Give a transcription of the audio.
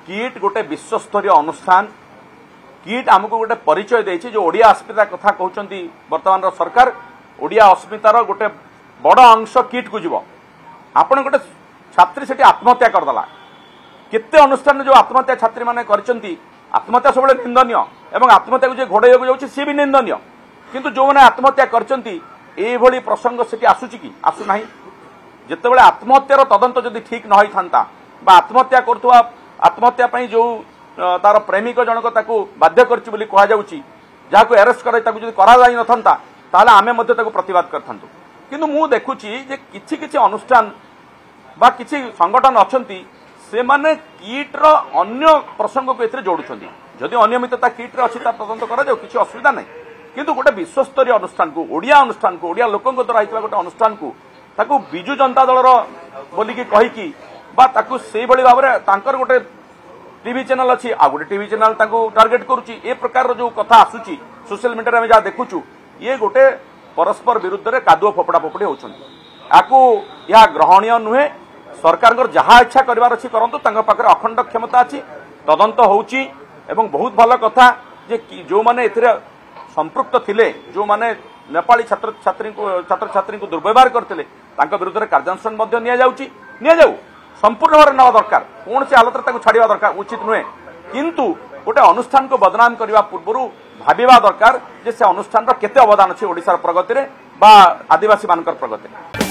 Kit गोटे विश्वस्तरीय अनुष्ठान किट आमको गोटे परिचय देछि जो ओडिया अस्मिता कथा कहउचंती वर्तमान सरकार ओडिया अस्मितार गोटे बड़ अंश किट को जीव आपण गोटे छात्री सेठी आत्महत्या करदेला केते अनुष्ठान जो आत्महत्या छात्री माने करचंती आत्महत्या सब निंदनीय एवं आत्महत्या को जे घोड़ाइक जाउछि सी भी निंदनीय किंतु जो मैंने आत्महत्या करचंती एभली प्रसंग सेठी आसुछि कि आसु नाही जेतेबेले आत्महत्यार तदंत जदि ठीक न होई थांता बा आत्महत्या करथुवा आत्महत्या पई जो तार प्रेमिक जनक ताकू बाध्य करछि बोली कहा जाउछि जाको अरेस्ट करे ताकू जदि करा जाई नथंता ताले आमे मध्ये ताकू प्रतिवाद करथांतु किंतु मु देखुछि जे किछि किछि अनुष्ठान बा किछि संगठन अछंती से माने किट रो अन्य प्रसंग को एथरे जोडुछंती जदि अनियमितता किट रे अछि ता तदंत करा जाउ किछि असुविधा नै किंतु गोटे विश्वस्तरीय अनुष्ठान को ओडिया लोकंक द्वारा आइतला गोटे अनुष्ठान को ताकू बिजु जनता दलर बोलिकी कहिकी बा ताकू सेई भली भाबरे तांकर गोटे टीवी चैनल अच्छी आ गोटे टीवी चैनल तांको टार्गेट करूची ए प्रकार जो कथा आसुची सोशल मीडिया में जहाँ देखुचु ये गोटे परस्पर विरुद्ध रे कादुओ फोपड़ा फोपड़ी होछंती आकू या ग्रहणीय नुहे सरकार जहाँ इच्छा करिवार अछि करंतु तांको पाखरे अखंड क्षमता अछि तदंत होउची एवं बहुत भल कथा जे जो माने एथिरे संपृक्त थिले जो माने नेपाली छात्र छात्री को दुर्व्यवहार करथिले तांको विरुद्ध रे कार्यानुष्ठान मध्ये निया जाऊ संपूर्ण भाव नवा दरकार कौन से हालत छाड़ा दरकार उचित नुहे किंतु गोटे अनुष्ठान को बदनाम करने पूर्व भाविबा दरकार जे से अनुष्ठान केते अवदान अच्छे ओडिशार प्रगति रे बा आदिवासी मानकर प्रगति।